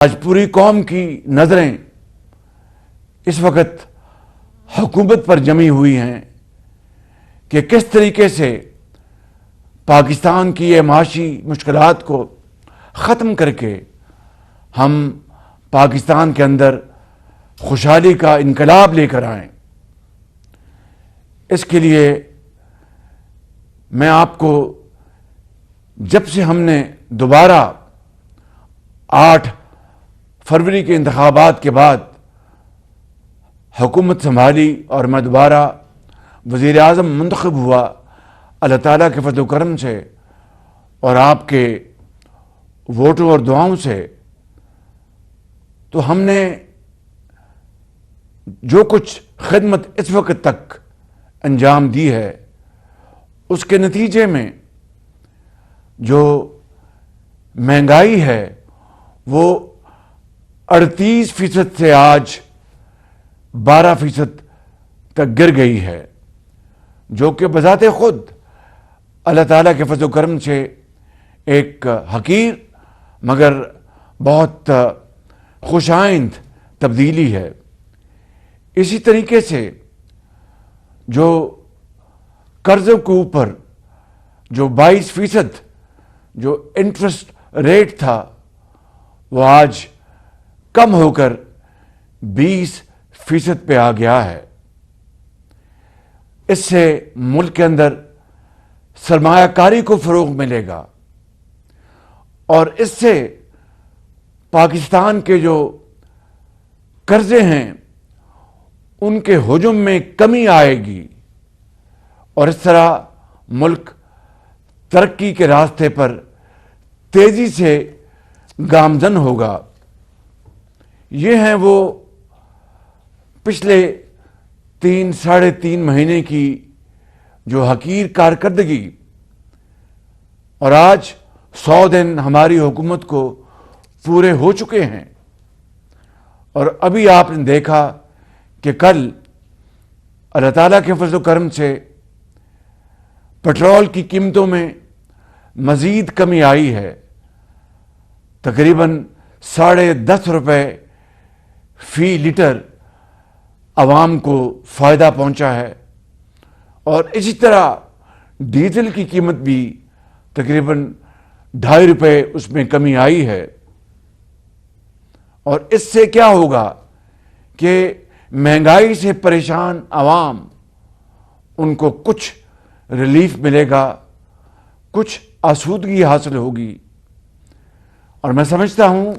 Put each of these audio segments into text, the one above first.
آج پوری قوم کی نظریں اس وقت حکومت پر جمی ہوئی ہیں کہ کس طریقے سے پاکستان کی یہ معاشی مشکلات کو ختم کر کے ہم پاکستان کے اندر خوشحالی کا انقلاب لے کر آئیں۔ اس کے لیے میں آپ کو جب سے ہم نے دوبارہ 8 فروری کے انتخابات کے بعد حکومت سنبھالی اور میں دوبارہ وزیر اعظم منتخب ہوا اللہ تعالیٰ کے فضل و کرم سے اور آپ کے ووٹوں اور دعاؤں سے، تو ہم نے جو کچھ خدمت اس وقت تک انجام دی ہے اس کے نتیجے میں جو مہنگائی ہے وہ 38% سے آج 12% تک گر گئی ہے، جو کہ بذات خود اللہ تعالیٰ کے فضل و کرم سے ایک حقیر مگر بہت خوش آئند تبدیلی ہے۔ اسی طریقے سے جو قرضوں کے اوپر جو 22% جو انٹرسٹ ریٹ تھا وہ آج کم ہو کر 20% پہ آ گیا ہے۔ اس سے ملک کے اندر سرمایہ کاری کو فروغ ملے گا اور اس سے پاکستان کے جو قرضے ہیں ان کے حجم میں کمی آئے گی اور اس طرح ملک ترقی کے راستے پر تیزی سے گامزن ہوگا۔ یہ ہیں وہ پچھلے 3-3.5 مہینے کی جو حقیر کارکردگی، اور آج 100 دن ہماری حکومت کو پورے ہو چکے ہیں، اور ابھی آپ نے دیکھا کہ کل اللہ تعالیٰ کے فضل و کرم سے پٹرول کی قیمتوں میں مزید کمی آئی ہے، تقریباً 10.5 روپے فی لیٹر عوام کو فائدہ پہنچا ہے، اور اسی طرح ڈیزل کی قیمت بھی تقریباً 2.5 روپے اس میں کمی آئی ہے۔ اور اس سے کیا ہوگا کہ مہنگائی سے پریشان عوام ان کو کچھ ریلیف ملے گا، کچھ آسودگی حاصل ہوگی، اور میں سمجھتا ہوں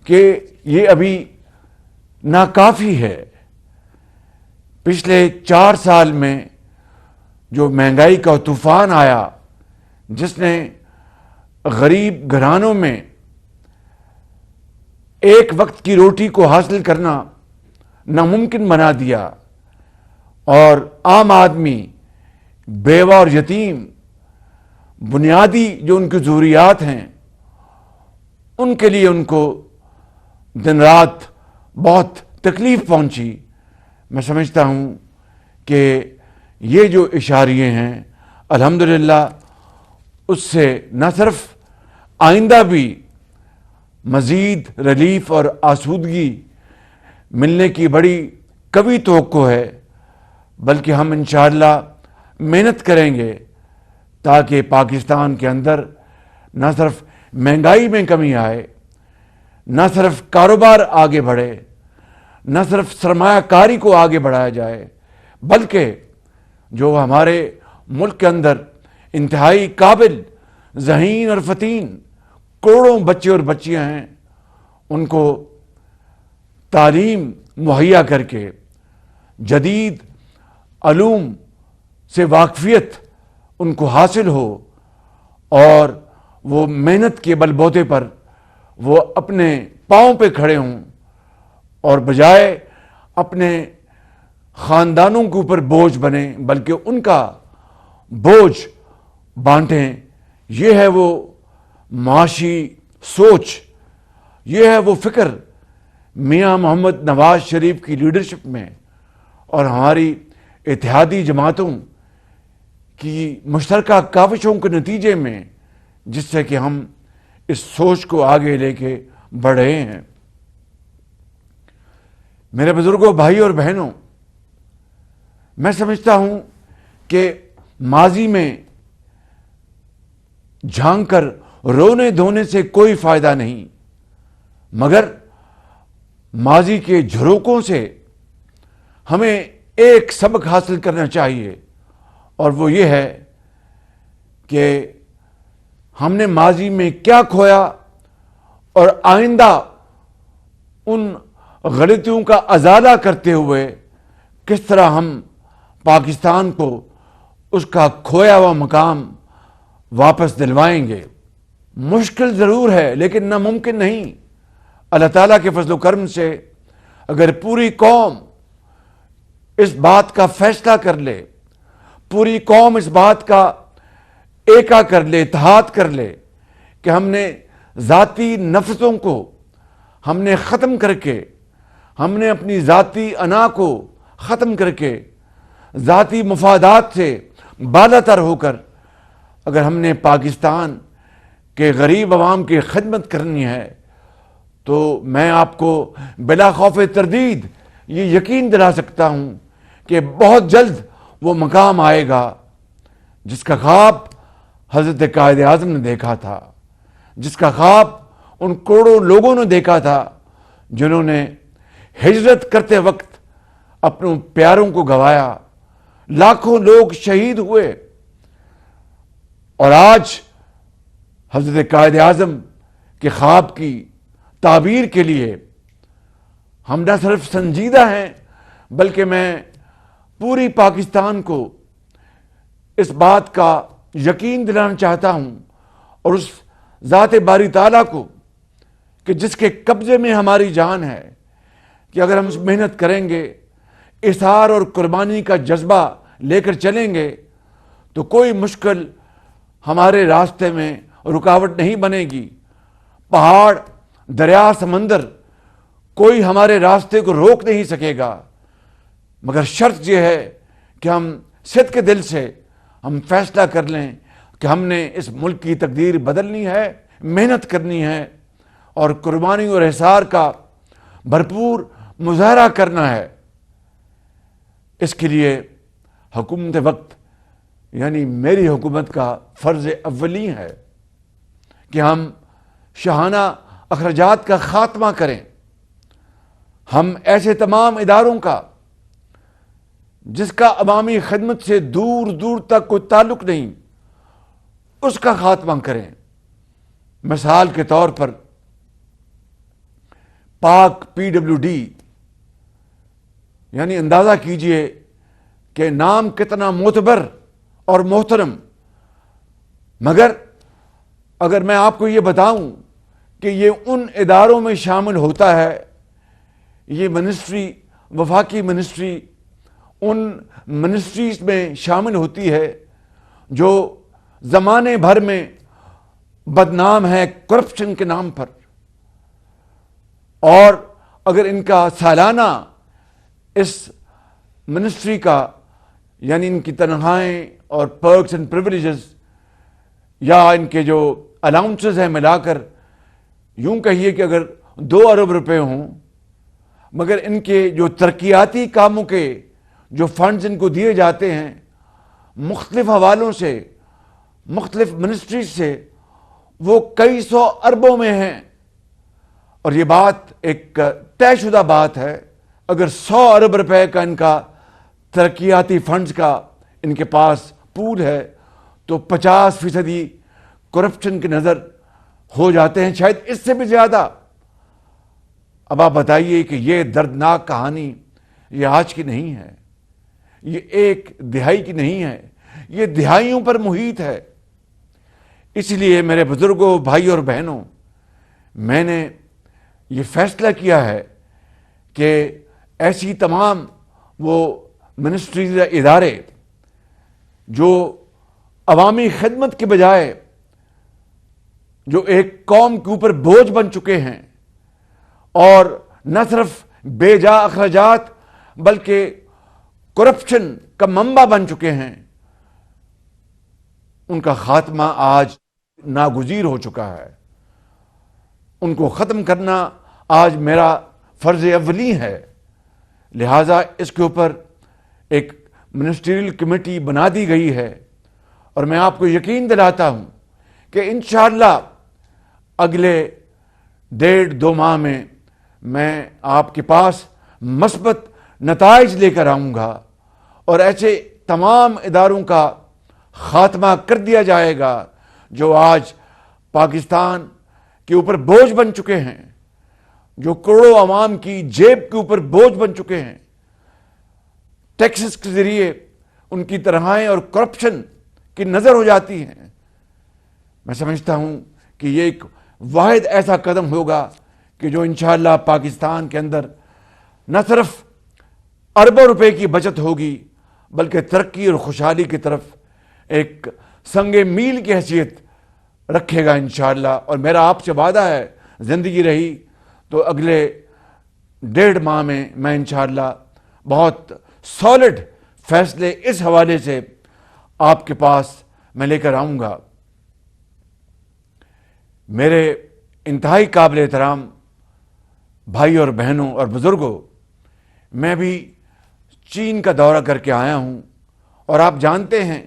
کہ یہ ابھی ناکافی ہے۔ پچھلے 4 سال میں جو مہنگائی کا طوفان آیا جس نے غریب گھرانوں میں ایک وقت کی روٹی کو حاصل کرنا ناممکن بنا دیا، اور عام آدمی، بیوہ اور یتیم، بنیادی جو ان کی ضروریات ہیں ان کے لیے ان کو دن رات بہت تکلیف پہنچی، میں سمجھتا ہوں کہ یہ جو اشاریے ہیں الحمدللہ اس سے نہ صرف آئندہ بھی مزید ریلیف اور آسودگی ملنے کی بڑی قوی توقع ہے، بلکہ ہم انشاءاللہ محنت کریں گے تاکہ پاکستان کے اندر نہ صرف مہنگائی میں کمی آئے، نہ صرف کاروبار آگے بڑھے، نہ صرف سرمایہ کاری کو آگے بڑھایا جائے، بلکہ جو ہمارے ملک کے اندر انتہائی قابل، ذہین اور فطین کروڑوں بچے اور بچیاں ہیں ان کو تعلیم مہیا کر کے جدید علوم سے واقفیت ان کو حاصل ہو، اور وہ محنت کے بل بوتے پر وہ اپنے پاؤں پہ کھڑے ہوں اور بجائے اپنے خاندانوں کے اوپر بوجھ بنیں بلکہ ان کا بوجھ بانٹیں۔ یہ ہے وہ معاشی سوچ، یہ ہے وہ فکر میاں محمد نواز شریف کی لیڈرشپ میں اور ہماری اتحادی جماعتوں کی مشترکہ کاوشوں کے نتیجے میں، جس سے کہ ہم اس سوچ کو آگے لے کے بڑھ رہے ہیں۔ میرے بزرگوں، بھائی اور بہنوں، میں سمجھتا ہوں کہ ماضی میں جھانک کر رونے دھونے سے کوئی فائدہ نہیں، مگر ماضی کے جھروکوں سے ہمیں ایک سبق حاصل کرنا چاہیے، اور وہ یہ ہے کہ ہم نے ماضی میں کیا کھویا اور آئندہ ان غلطیوں کا ازالہ کرتے ہوئے کس طرح ہم پاکستان کو اس کا کھویا ہوا مقام واپس دلوائیں گے۔ مشکل ضرور ہے لیکن ناممکن نہیں۔ اللہ تعالیٰ کے فضل و کرم سے اگر پوری قوم اس بات کا فیصلہ کر لے، پوری قوم اس بات کا ایکا کر لے، اتحاد کر لے کہ ہم نے ذاتی نفسوں کو ہم نے ختم کر کے، ہم نے اپنی ذاتی انا کو ختم کر کے، ذاتی مفادات سے بالا تر ہو کر اگر ہم نے پاکستان کے غریب عوام کی خدمت کرنی ہے، تو میں آپ کو بلا خوف تردید یہ یقین دلا سکتا ہوں کہ بہت جلد وہ مقام آئے گا جس کا خواب حضرت قائد اعظم نے دیکھا تھا، جس کا خواب ان کروڑوں لوگوں نے دیکھا تھا جنہوں نے ہجرت کرتے وقت اپنے پیاروں کو گوایا، لاکھوں لوگ شہید ہوئے، اور آج حضرت قائد اعظم کے خواب کی تعبیر کے لیے ہم نہ صرف سنجیدہ ہیں بلکہ میں پوری پاکستان کو اس بات کا یقین دلانا چاہتا ہوں، اور اس ذات باری تعالیٰ کو کہ جس کے قبضے میں ہماری جان ہے، کہ اگر ہم محنت کریں گے، اثار اور قربانی کا جذبہ لے کر چلیں گے تو کوئی مشکل ہمارے راستے میں رکاوٹ نہیں بنے گی۔ پہاڑ، دریا، سمندر کوئی ہمارے راستے کو روک نہیں سکے گا، مگر شرط یہ ہے کہ ہم صدق کے دل سے ہم فیصلہ کر لیں کہ ہم نے اس ملک کی تقدیر بدلنی ہے، محنت کرنی ہے، اور قربانی اور احسار کا بھرپور مظاہرہ کرنا ہے۔ اس کے لیے حکومت وقت یعنی میری حکومت کا فرض اولی ہے کہ ہم شاہانہ اخراجات کا خاتمہ کریں، ہم ایسے تمام اداروں کا جس کا عوامی خدمت سے دور دور تک کوئی تعلق نہیں، اس کا خاتمہ کریں۔ مثال کے طور پر پاک PWD، یعنی اندازہ کیجئے کہ نام کتنا معتبر اور محترم، مگر اگر میں آپ کو یہ بتاؤں کہ یہ ان اداروں میں شامل ہوتا ہے، یہ منسٹری، وفاقی منسٹری ان منسٹریز میں شامل ہوتی ہے جو زمانے بھر میں بدنام ہے کرپشن کے نام پر، اور اگر ان کا سالانہ اس منسٹری کا یعنی ان کی تنخواہیں اور پرکس اینڈ پریویلیجز یا ان کے جو الاؤنسز ہیں ملا کر یوں کہیے کہ اگر 2 ارب روپے ہوں، مگر ان کے جو ترقیاتی کاموں کے جو فنڈز ان کو دیے جاتے ہیں مختلف حوالوں سے، مختلف منسٹریز سے، وہ کئی سو اربوں میں ہیں، اور یہ بات ایک طے شدہ بات ہے۔ اگر 100 ارب روپے کا ان کا ترقیاتی فنڈز کا ان کے پاس پول ہے تو 50% کرپشن کی نظر ہو جاتے ہیں، شاید اس سے بھی زیادہ۔ اب آپ بتائیے کہ یہ دردناک کہانی یہ آج کی نہیں ہے، یہ ایک دہائی کی نہیں ہے، یہ دہائیوں پر محیط ہے۔ اس لیے میرے بزرگوں، بھائی اور بہنوں، میں نے یہ فیصلہ کیا ہے کہ ایسی تمام وہ منسٹریز یا ادارے جو عوامی خدمت کے بجائے جو ایک قوم کے اوپر بوجھ بن چکے ہیں اور نہ صرف بے جا اخراجات بلکہ کرپشن کا منبع بن چکے ہیں، ان کا خاتمہ آج ناگزیر ہو چکا ہے۔ ان کو ختم کرنا آج میرا فرض اولی ہے. لہٰذا اس کے اوپر ایک منسٹریل کمیٹی بنا دی گئی ہے اور میں آپ کو یقین دلاتا ہوں کہ انشاءاللہ اگلے 1.5-2 ماہ میں آپ کے پاس مثبت نتائج لے کر آؤں گا اور ایسے تمام اداروں کا خاتمہ کر دیا جائے گا جو آج پاکستان کے اوپر بوجھ بن چکے ہیں، جو کروڑوں عوام کی جیب کے اوپر بوجھ بن چکے ہیں. ٹیکسز کے ذریعے ان کی تنہائی اور کرپشن کی نظر ہو جاتی ہیں. میں سمجھتا ہوں کہ یہ ایک واحد ایسا قدم ہوگا کہ جو انشاءاللہ پاکستان کے اندر نہ صرف اربوں روپے کی بچت ہوگی بلکہ ترقی اور خوشحالی کی طرف ایک سنگ میل کی حیثیت رکھے گا انشاءاللہ. اور میرا آپ سے وعدہ ہے، زندگی رہی تو اگلے 1.5 ماہ میں انشاءاللہ بہت سالڈ فیصلے اس حوالے سے آپ کے پاس میں لے کر آؤں گا. میرے انتہائی قابل احترام بھائی اور بہنوں اور بزرگوں، میں بھی چین کا دورہ کر کے آیا ہوں اور آپ جانتے ہیں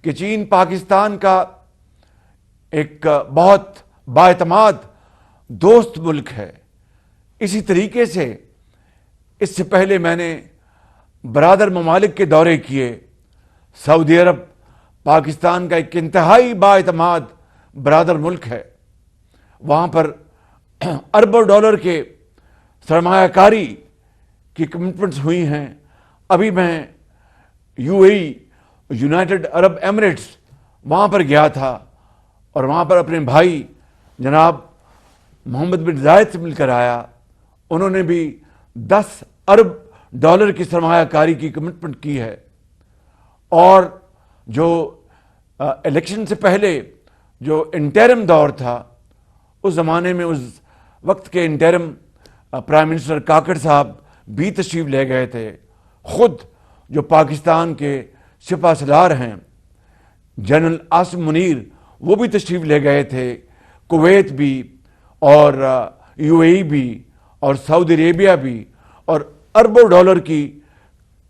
کہ چین پاکستان کا ایک بہت بااعتماد دوست ملک ہے. اسی طریقے سے اس سے پہلے میں نے برادر ممالک کے دورے کیے. سعودی عرب پاکستان کا ایک انتہائی بااعتماد برادر ملک ہے. وہاں پر اربوں ڈالر کے سرمایہ کاری کی کمٹمنٹس ہوئی ہیں. ابھی میں یونائٹڈ عرب ایمریٹس وہاں پر گیا تھا اور وہاں پر اپنے بھائی جناب محمد بن زائد سے مل کر آیا. انہوں نے بھی 10 ارب ڈالر کی سرمایہ کاری کی کمٹمنٹ کی ہے. اور جو الیکشن سے پہلے جو انٹرم دور تھا، اس زمانے میں اس وقت کے انٹرم پرائم منسٹر کاکڑ صاحب بھی تشریف لے گئے تھے. خود جو پاکستان کے سپہ سالار ہیں جنرل عاصم منیر، وہ بھی تشریف لے گئے تھے. کویت بھی اور UAE بھی اور سعودی عربیہ بھی، اور اربوں ڈالر کی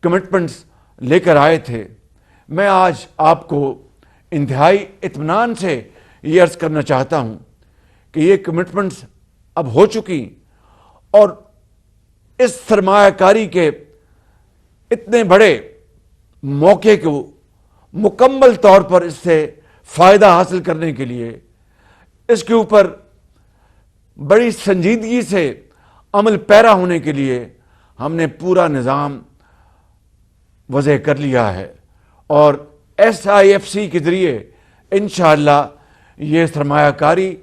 کمٹمنٹس لے کر آئے تھے. میں آج آپ کو انتہائی اطمینان سے یہ عرض کرنا چاہتا ہوں کہ یہ کمٹمنٹس اب ہو چکی اور اس سرمایہ کاری کے اتنے بڑے موقع کو مکمل طور پر اس سے فائدہ حاصل کرنے کے لیے اس کے اوپر بڑی سنجیدگی سے عمل پیرا ہونے کے لیے ہم نے پورا نظام وضع کر لیا ہے. اور SIFC کے ذریعے انشاءاللہ یہ سرمایہ کاری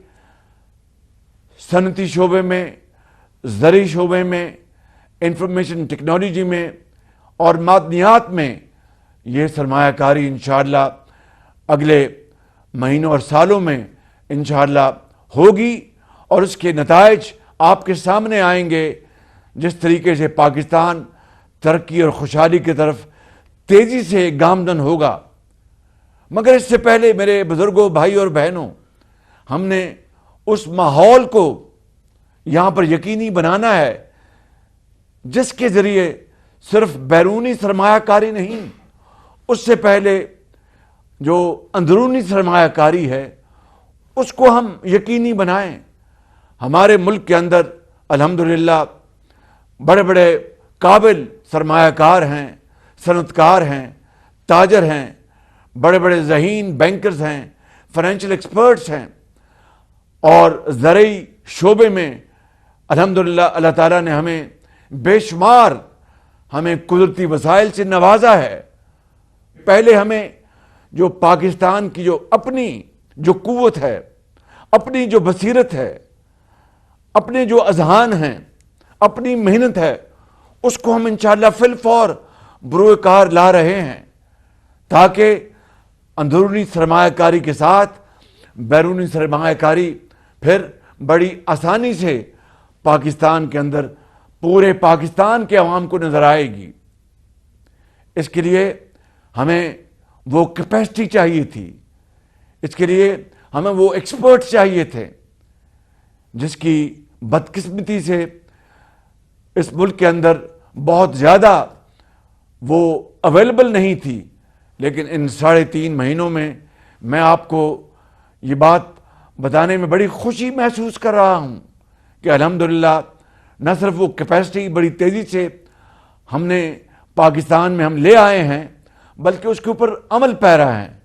صنعتی شعبے میں، زرعی شعبے میں، انفارمیشن ٹیکنالوجی میں اور معدنیات میں یہ سرمایہ کاری انشاءاللہ اگلے مہینوں اور سالوں میں انشاءاللہ ہوگی اور اس کے نتائج آپ کے سامنے آئیں گے. جس طریقے سے پاکستان ترقی اور خوشحالی کی طرف تیزی سے گامزن ہوگا. مگر اس سے پہلے میرے بزرگوں، بھائی اور بہنوں، ہم نے اس ماحول کو یہاں پر یقینی بنانا ہے جس کے ذریعے صرف بیرونی سرمایہ کاری نہیں، اس سے پہلے جو اندرونی سرمایہ کاری ہے اس کو ہم یقینی بنائیں. ہمارے ملک کے اندر الحمدللہ بڑے بڑے قابل سرمایہ کار ہیں، صنعت کار ہیں، تاجر ہیں، بڑے بڑے ذہین بینکرز ہیں، فائنینشیل ایکسپرٹس ہیں، اور زرعی شعبے میں الحمدللہ اللہ تعالیٰ نے ہمیں بے شمار قدرتی وسائل سے نوازا ہے. پہلے ہمیں جو پاکستان کی جو اپنی جو قوت ہے، اپنی جو بصیرت ہے، اپنے جو اذہان ہیں، اپنی محنت ہے، اس کو ہم انشاءاللہ فی الفور بروئے کار لا رہے ہیں تاکہ اندرونی سرمایہ کاری کے ساتھ بیرونی سرمایہ کاری پھر بڑی آسانی سے پاکستان کے اندر پورے پاکستان کے عوام کو نظر آئے گی. اس کے لیے ہمیں وہ کیپیسٹی چاہیے تھی، اس کے لیے ہمیں وہ ایکسپرٹ چاہیے تھے. جس کی بدقسمتی سے اس ملک کے اندر بہت زیادہ وہ اویلیبل نہیں تھی، لیکن ان 3.5 مہینوں میں میں آپ کو یہ بات بتانے میں بڑی خوشی محسوس کر رہا ہوں کہ الحمدللہ نہ صرف وہ کیپیسٹی بڑی تیزی سے ہم نے پاکستان میں ہم لے آئے ہیں، بلکہ اس کے اوپر عمل پیرا ہے۔